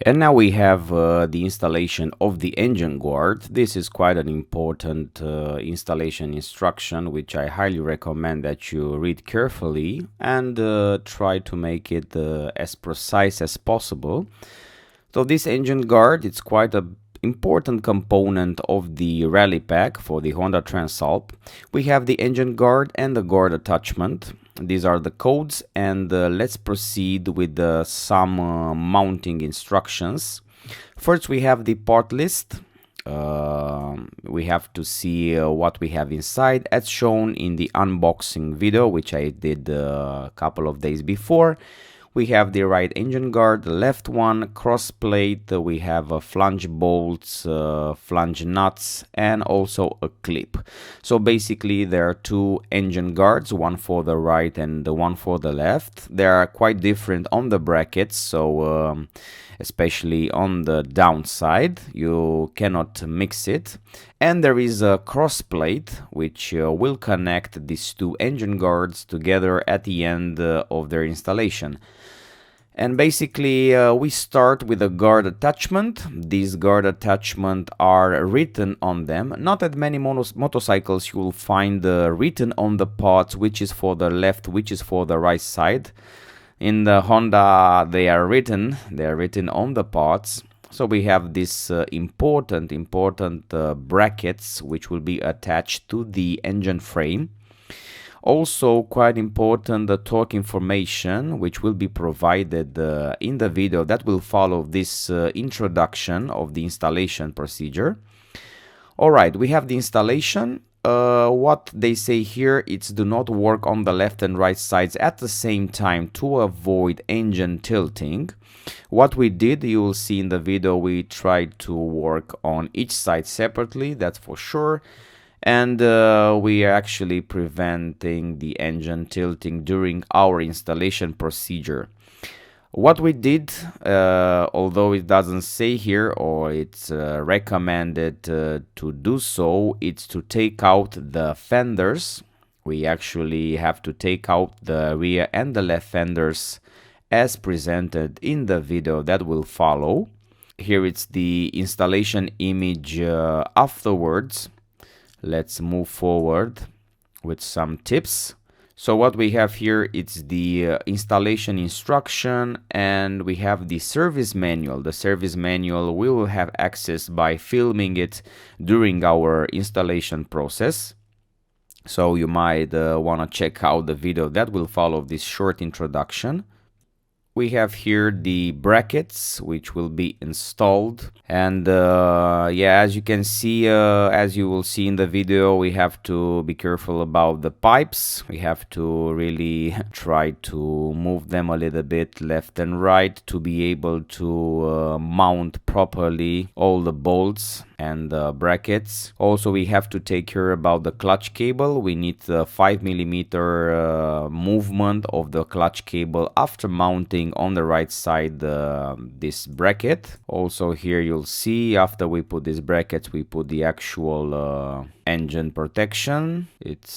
And now we have the installation of the engine guard. This is quite an important installation instruction, which I highly recommend that you read carefully and try to make it as precise as possible. So this engine guard, it's quite an important component of the rally pack for the Honda Transalp. We have the engine guard and the guard attachment. These are the codes, and let's proceed with some mounting instructions. First, we have the part list. We have to see what we have inside as shown in the unboxing video, which I did a couple of days before. We have the right engine guard, the left one, cross plate, we have flange bolts, flange nuts, and also a clip. So basically there are two engine guards, one for the right and the one for the left. They are quite different on the brackets, so especially on the downside you cannot mix it. And there is a cross plate which will connect these two engine guards together at the end of their installation. And basically we start with a guard attachment. These guard attachments are written on them. Not at many motorcycles you will find written on the parts which is for the left, which is for the right side. In the Honda they are written on the parts. So we have this important brackets which will be attached to the engine frame. Also quite important the torque information which will be provided in the video that will follow this introduction of the installation procedure. Alright, we have the installation. What they say here, it's do not work on the left and right sides at the same time to avoid engine tilting. What we did, you will see in the video, we tried to work on each side separately, that's for sure. And we are actually preventing the engine tilting during our installation procedure. What we did, although it doesn't say here or it's recommended to do so, it's to take out the fenders. We actually have to take out the rear and the left fenders as presented in the video that will follow. Here it's the installation image afterwards. Let's move forward with some tips. So what we have here, it's the installation instruction, and we have the service manual. The service manual we will have access by filming it during our installation process. So you might want to check out the video that will follow this short introduction. We have here the brackets which will be installed, and yeah, as you can see, as you will see in the video, we have to be careful about the pipes. We have to really try to move them a little bit left and right to be able to mount properly all the bolts and brackets. Also we have to take care about the clutch cable. We need the 5mm movement of the clutch cable after mounting on the right side this bracket. Also here you'll see after we put these brackets we put the actual engine protection. It's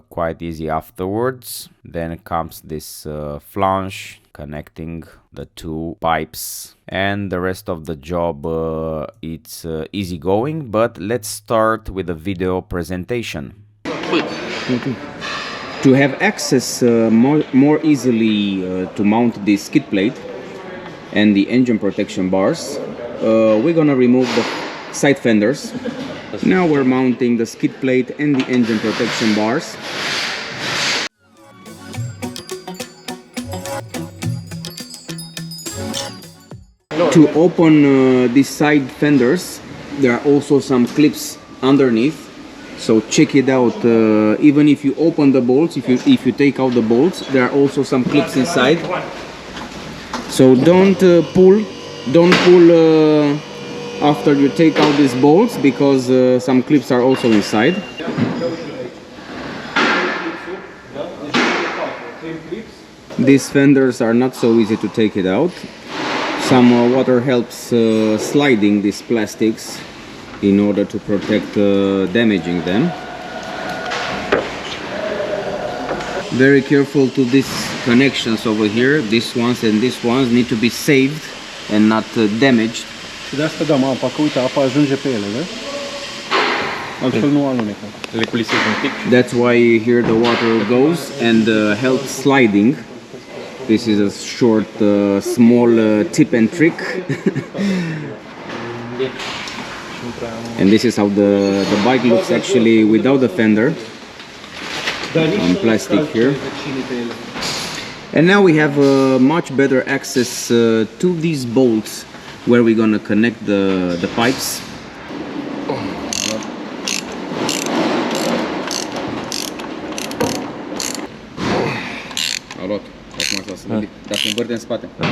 quite easy afterwards. Then comes this flange connecting the two pipes, and the rest of the job it's easy going. But let's start with a video presentation. To have access more easily to mount the skid plate and the engine protection bars, we're gonna remove the side fenders. Now we're mounting the skid plate and the engine protection bars. To open these side fenders, there are also some clips underneath. So check it out. Even if you open the bolts, if you take out the bolts, there are also some clips inside. So don't pull after you take out these bolts, because some clips are also inside. These fenders are not so easy to take it out. Some water helps sliding these plastics in order to protect damaging them. Very careful to these connections over here. These ones and these ones need to be saved and not damaged. Și de asta dăm apa, că uite, apa ajunge pe ele, vezi? Altfel nu alunecă. Le culisezi un pic. That's why here the water goes and helps sliding. This is a short, small tip and trick. And this is how the bike looks actually without the fender on plastic here. And now we have much better access to these bolts where we're gonna connect the pipes.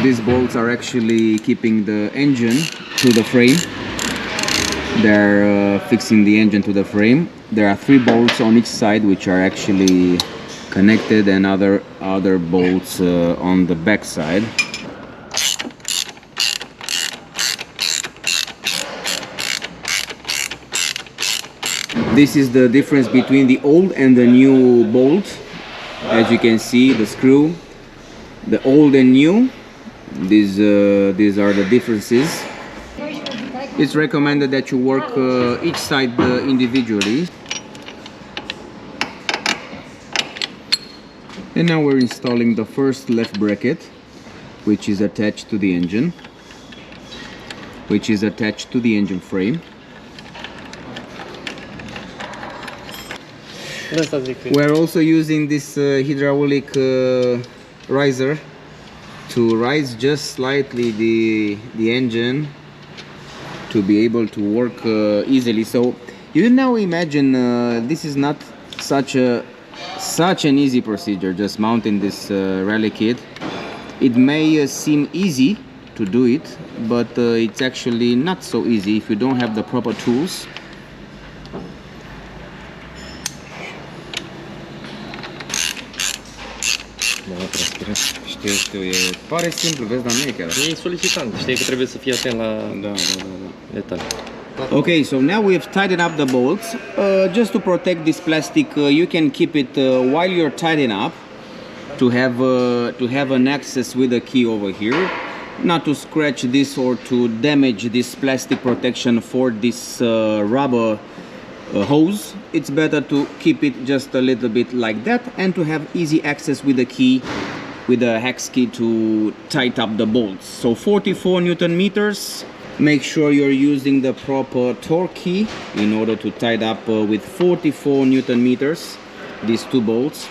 These bolts are actually keeping the engine to the frame. They're fixing the engine to the frame. There are 3 bolts on each side which are actually connected, and other bolts on the back side. This is the difference between the old and the new bolt. As you can see, the screw, the old and new, these are the differences. It's recommended that you work each side individually. And now we're installing the first left bracket, which is attached to the engine, which is attached to the engine frame. We're also using this hydraulic riser to rise just slightly the engine to be able to work easily. So you now imagine this is not such an easy procedure, just mounting this rally kit. It may seem easy to do it, but it's actually not so easy if you don't have the proper tools. Știu, pare simplu, vezi, dar nu e chiar. E solicitant, știi că trebuie să fii atent la detalii. Okay, so now we have tightened up the bolts. Just to protect this plastic, you can keep it while you're tightening up to have an access with a key over here, not to scratch this or to damage this plastic protection for this rubber hose. It's better to keep it just a little bit like that and to have easy access with the key, with the hex key, to tighten up the bolts. So 44 Newton meters. Make sure you're using the proper torque key in order to tighten up with 44 Newton meters these 2 bolts.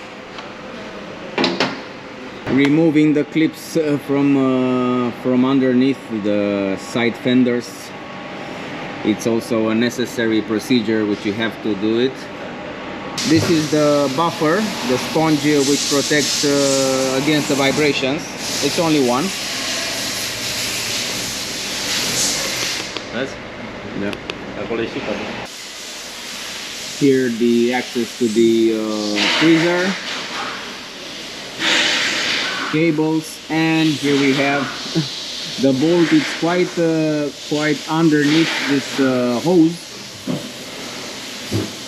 Removing the clips from underneath the side fenders. It's also a necessary procedure which you have to do it. This is the buffer, the sponge which protects against the vibrations. It's only one. Vezi? Yeah. Acolo e și cadru. Here the access to the freezer, cables, and here we have the bolt. It's quite underneath this hose.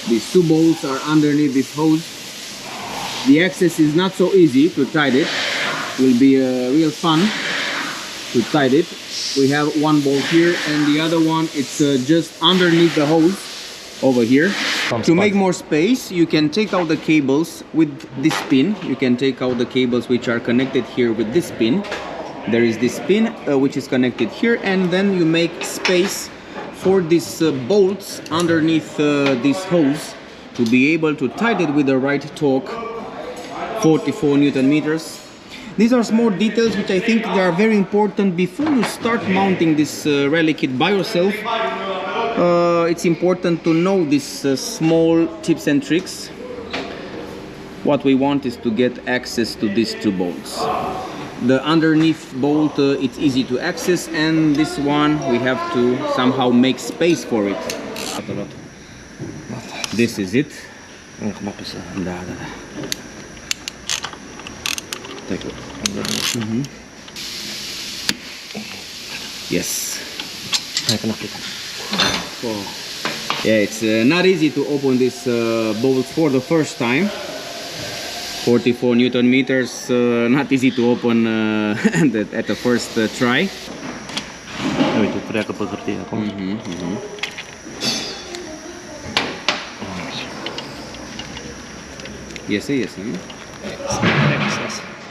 These 2 bolts are underneath this hose. The access is not so easy to tighten it. Will be real fun to tighten it. We have 1 bolt here and the other one, it's just underneath the hose over here. To make more space, you can take out the cables with this pin. You can take out the cables which are connected here with this pin. There is this pin which is connected here, and then you make space for these bolts underneath this hose to be able to tighten it with the right torque, 44 Newton meters. These are small details which I think they are very important before you start mounting this rally kit by yourself. It's important to know these small tips and tricks. What we want is to get access to these 2 bolts. The underneath bolt, it's easy to access, and this one we have to somehow make space for it. This is it. Yes. Yeah, it's not easy to open these bolts for the first time. 44 Newton meters, not easy to open at the first try. tu treacă pe hârtie acum. Iese, nu?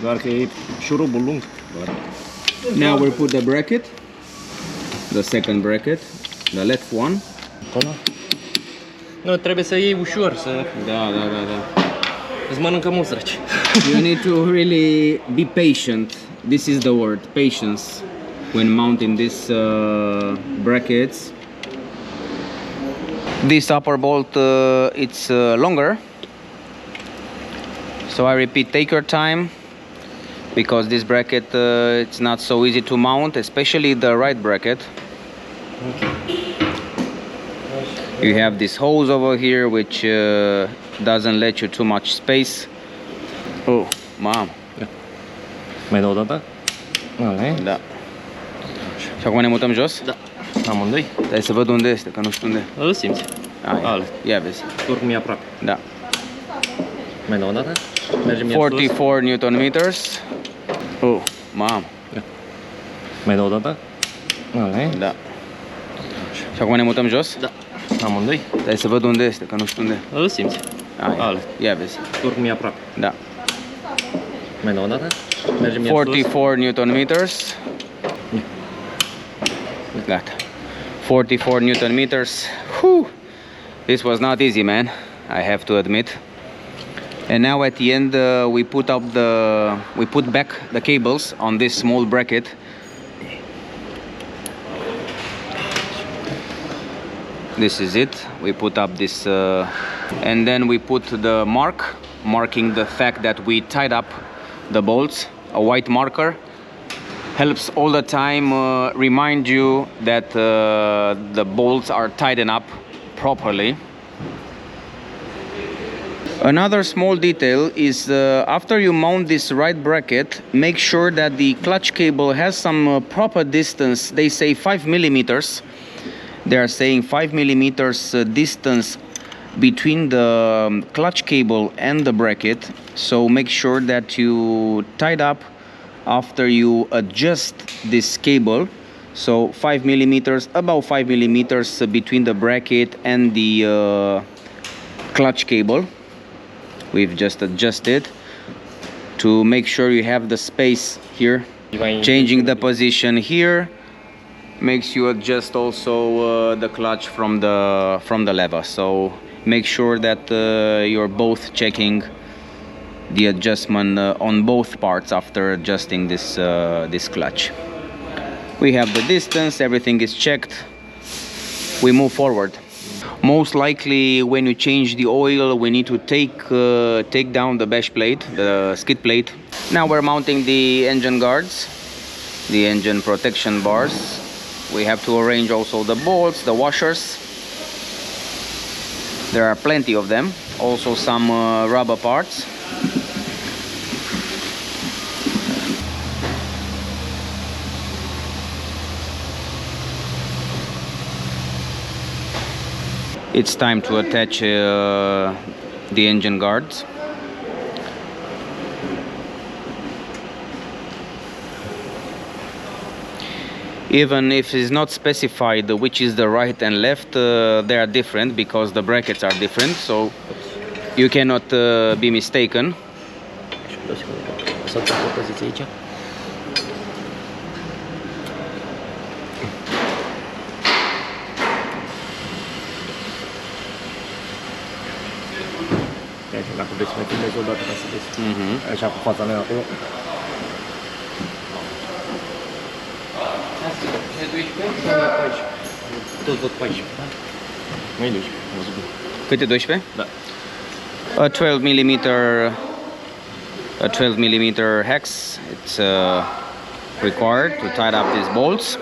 Doar că e șurubul lung. Now we'll put the bracket, the second bracket, the left one. Acolo? Nu, trebuie să iei ușor, să Da. îți mănâncă mult săraci. You need to really be patient. This is the word, patience, when mounting these brackets. This upper bolt, it's longer. So I repeat, take your time, because this bracket, it's not so easy to mount, especially the right bracket. You have this hose over here, which doesn't let you too much space. Oh, mamă! Mai dau o dată? Da. Și acum ne mutăm jos? Da. Amândoi? Hai să văd unde este, că nu știu unde. Îl simți. Ia vezi. Oricum e aproape. Da. Mai dau o dată? Mergem 44 Newton meters. Oh, mamă! Mai dau o dată? Da. Și acum ne mutăm jos? Da. Amândoi? Hai să văd unde este, că nu știu unde. Îl simți. Ia vezi. Oricum e aproape. Da. Mai dau o dată? Mergem 44 Newton meters. Gata. 44 Newton meters. Whew. This was not easy, man. I have to admit. And now at the end, we put back the cables on this small bracket. This is it. We put up this, and then we put the marking the fact that we tied up the bolts. A white marker helps all the time remind you that the bolts are tightened up properly. Another small detail is after you mount this right bracket, make sure that the clutch cable has some proper distance. They say 5 millimeters. They are saying 5 millimeters distance between the clutch cable and the bracket. So make sure that you tied up after you adjust this cable. So 5 millimeters, about 5 millimeters between the bracket and the clutch cable. We've just adjusted to make sure you have the space here. Changing the position here makes you adjust also the clutch from the lever. So make sure that you're both checking the adjustment on both parts after adjusting this clutch. We have the distance, everything is checked. We move forward. Most likely when you change the oil, we need to take down the bash plate, the skid plate. Now we're mounting the engine guards, the engine protection bars. We have to arrange also the bolts, the washers. There are plenty of them. Also some rubber parts. It's time to attach the engine guards. Even if it's not specified which is the right and left, they are different because the brackets are different, so you cannot be mistaken. Dacă vreți să mai filmezi o dată ca să vezi. Așa cu fața mea acolo. Tot văd 14. Nu e 12, am văzut bine. Câte 12? Da. A 12 millimeter hex. It's required to tie up these bolts.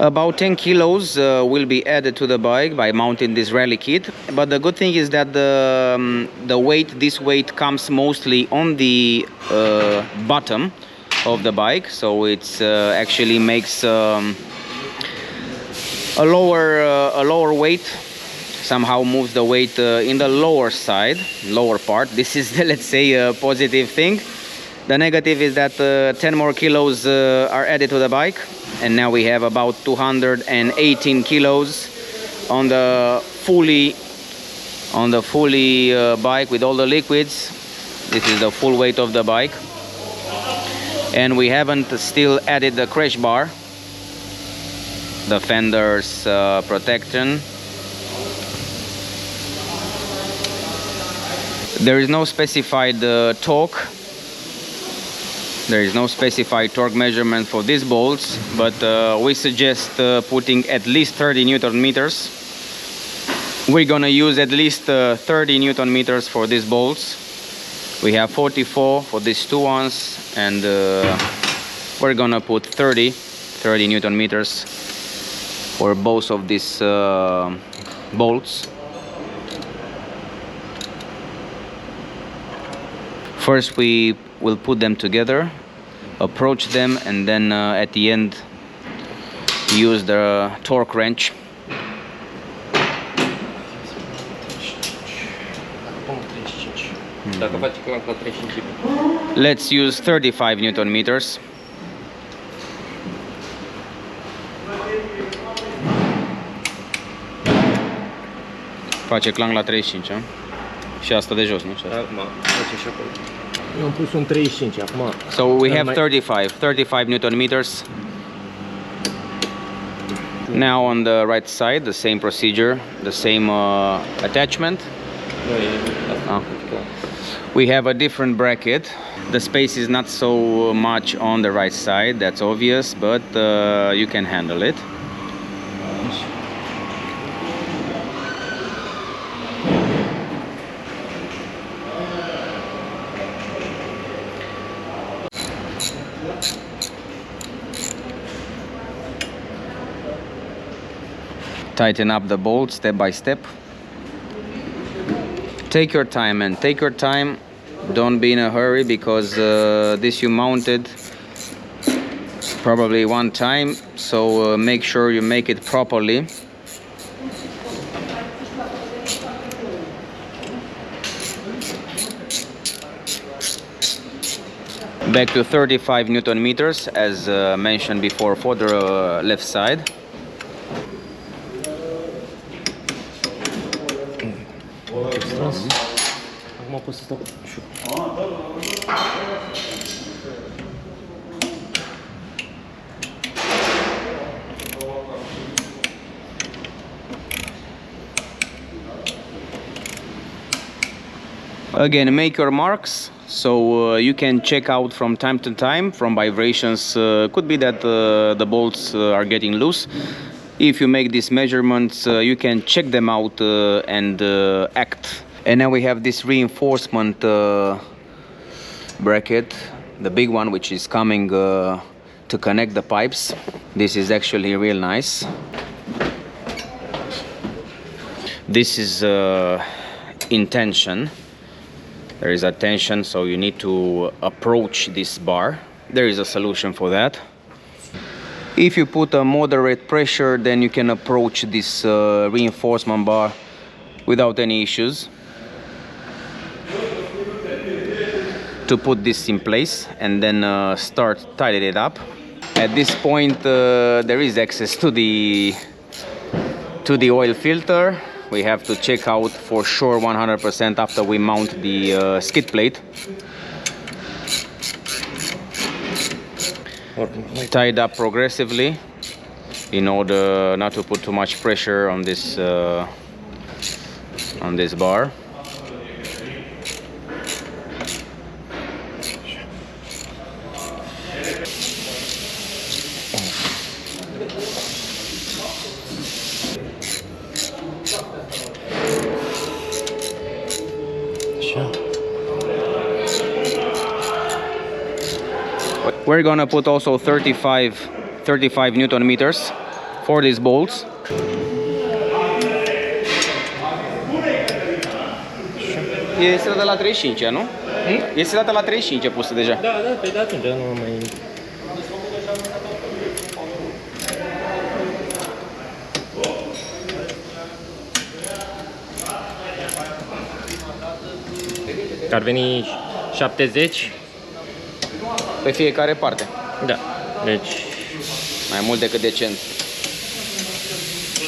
About 10 kilos will be added to the bike by mounting this rally kit. But the good thing is that this weight comes mostly on the bottom of the bike, so it's actually makes a lower weight, somehow moves the weight in the lower side, lower part. This is the, let's say, a positive thing. The negative is that 10 more kilos are added to the bike, and now we have about 218 kilos on the fully bike with all the liquids. This is the full weight of the bike, and we haven't still added the crash bar, the fenders protection. There is no specified torque. There is no specified torque measurement for these bolts, but we suggest putting at least 30 Newton meters. We're gonna use at least 30 Newton meters for these bolts. We have 44 for these two ones, and we're gonna put 30 Newton meters for both of these bolts. First we will put them together, approach them, and then at the end use the torque wrench. Let's use 35 Newton meters. Face clank la 35, a? Și asta de jos, nu? Acum, face și acolo. Eu am pus un 35 acum. So we have 35 Newton meters. Now on the right side, the same procedure, the same attachment. We have a different bracket. The space is not so much on the right side, that's obvious, but you can handle it. Tighten up the bolt step by step. Take your time, and take your time. Don't be in a hurry, because this you mounted probably one time, so make sure you make it properly. Back to 35 Newton meters as mentioned before for the left side. Acum pot să stau. Again, make your marks, so you can check out from time to time from vibrations. Could be that the bolts are getting loose. If you make these measurements, you can check them out and act. And now we have this reinforcement bracket, the big one, which is coming to connect the pipes. This is actually real nice. This is in tension. There is a tension, so you need to approach this bar. There is a solution for that. If you put a moderate pressure, then you can approach this reinforcement bar without any issues. To put this in place and then start tightening it up. At this point there is access to the oil filter. We have to check out for sure 100% after we mount the skid plate. Tied up progressively in order not to put too much pressure on this bar. We're gonna put also 35 Newton meters for these bolts. E serată la 35, nu? E serată la 35 pusă deja. Da, pe de atunci nu mai... Că ar veni 70. Pe fiecare parte. Da. Deci Mai mult decât decent.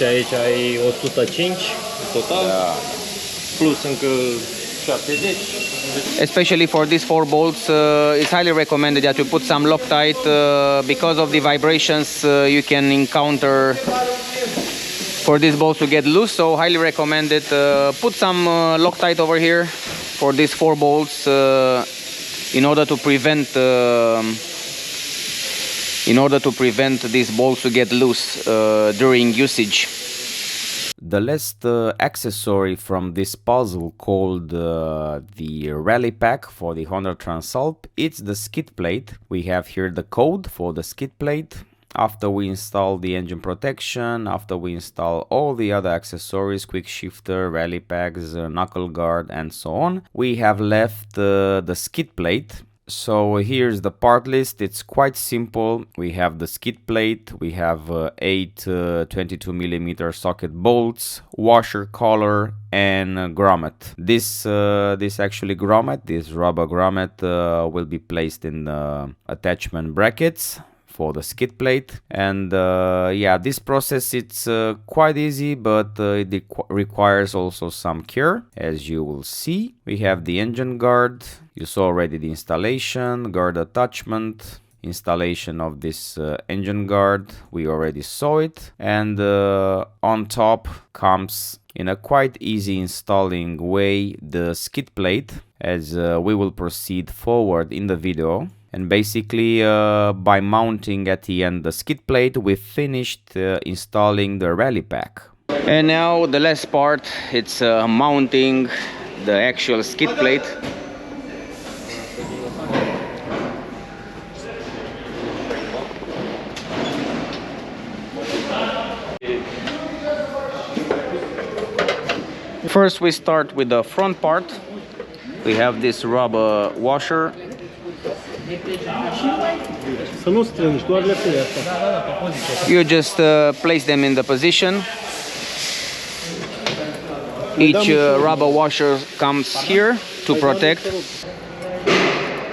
și aici ai 105 total. Da. Plus încă 70. Especially for these 4 bolts, it's highly recommended that you put some Loctite because of the vibrations you can encounter for these bolts to get loose. So highly recommended. Put some Loctite over here for these 4 bolts in order to prevent these bolts to get loose during usage. The last accessory from this puzzle called the rally pack for the Honda Transalp, it's the skid plate. We have here the code for the skid plate. After we install the engine protection, after we install all the other accessories, quick shifter, rally packs, knuckle guard and so on, we have left the skid plate. So here's the part list. It's quite simple. We have the skid plate, we have 8 22mm socket bolts, washer collar and grommet. This actually grommet, this rubber grommet will be placed in the attachment brackets for the skid plate. And yeah, this process, it's quite easy, but it requires also some care, as you will see. We have the engine guard. You saw already the installation, guard attachment, installation of this engine guard. We already saw it. And on top comes, in a quite easy installing way, the skid plate, as we will proceed forward in the video. And basically by mounting at the end the skid plate, we finished installing the rally pack. And now the last part, it's mounting the actual skid plate. First we start with the front part. We have this rubber washer. Să nu strângi, doar le pui asta. You just place them in the position. Each rubber washer comes here to protect.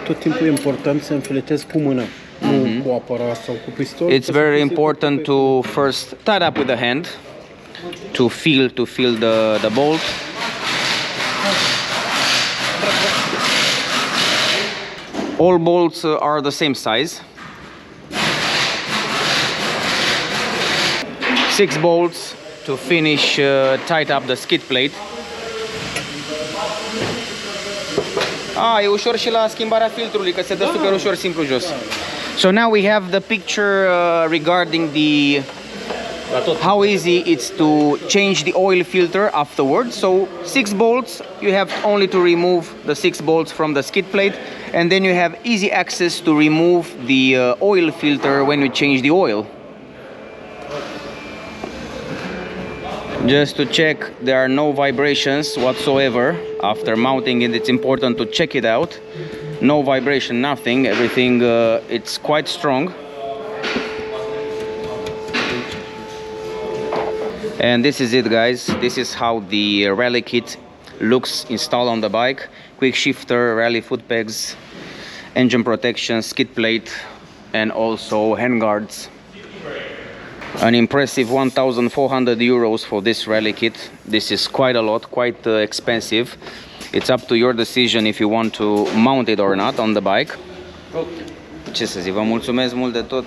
Tot timpul e important să înfiletezi cu mâna, nu cu aparat sau cu pistol. It's very important to first tie up with the hand to feel the bolt. All bolts are the same size. 6 bolts to finish tight up the skid plate. E ușor și la schimbarea filtrului, că se dă super ușor, simplu jos. So now we have the picture regarding the how easy it's to change the oil filter afterwards. So 6 bolts, you have only to remove the 6 bolts from the skid plate, and then you have easy access to remove the oil filter when you change the oil. Just to check there are no vibrations whatsoever after mounting it. It's important to check it out. No vibration, nothing, everything it's quite strong. And this is it, guys. This is how the rally kit looks installed on the bike. Quick shifter, rally foot pegs, engine protection, skid plate, and also handguards. An impressive 1,400 euros for this rally kit. This is quite a lot, quite expensive. It's up to your decision if you want to mount it or not on the bike. Ce să zic, vă mulțumesc mult de tot.